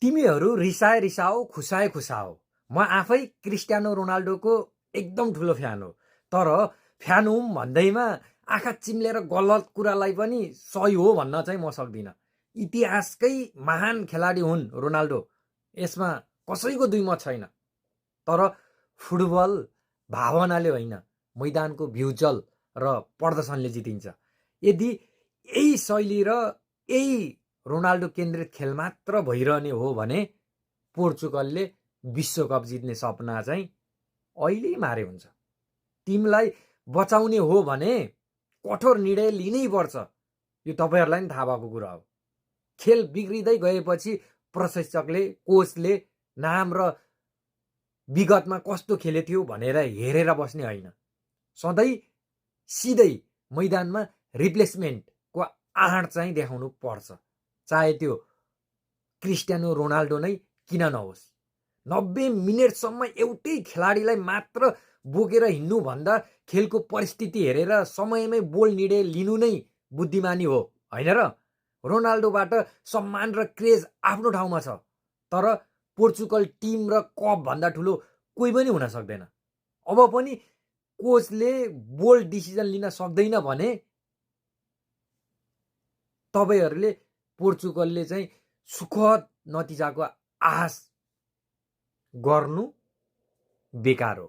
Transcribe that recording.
तिमीहरू रिसाए रिसाओ खुसाए खुसाओ, म आफै क्रिस्टियानो रोनाल्डोको एकदम ठुलो फ्यान हो। तर फ्यान हुँ भन्दैमा आँखा चिम्लेर गलत कुरालाई पनि सही हो भन्न चाहिँ म सक्दिनँ। इतिहासकै महान खेलाडी हुन् रोनाल्डो, यसमा कसैको दुई मत छैन। तर फुटबल भावनाले होइन, मैदानको भ्युचल र प्रदर्शनले जितिन्छ। यदि यही शैली र यही रोनाल्डो केन्द्रित खेल मात्र भइरहने हो भने पोर्चुगलले विश्वकप जित्ने सपना चाहिँ अहिले मारे हुन्छ। टिमलाई बचाउने हो भने कठोर निर्णय लिनै पर्छ। यो तपाईँहरूलाई पनि थाहा भएको कुरा हो। खेल बिग्रिँदै गएपछि प्रशिक्षकले, कोचले नाम र विगतमा कस्तो खेले थियो भनेर हेरेर बस्ने होइन। सधैँ सिधै मैदानमा रिप्लेसमेन्टको आँट चाहिँ देखाउनु पर्छ, चाहे त्यो क्रिस्टियानो रोनाल्डो नै किन नहोस्। 90 मिनटसम्म एउटै खेलाडीलाई मात्र बोकेर हिँड्नुभन्दा खेलको परिस्थिति हेरेर समयमै बोल निर्णय लिनु नै बुद्धिमानी हो, होइन र? रोनाल्डोबाट सम्मान र क्रेज आफ्नो ठाउँमा छ, तर पोर्चुगल टिम र कप भन्दा ठुलो कोही पनि हुन सक्दैन। अब पनि कोचले बोल्ड डिसिजन लिन सक्दैन भने तपाईँहरूले पोर्चुगलले चाहिँ सुखद नतिजाको आश गर्नु बेकार हो।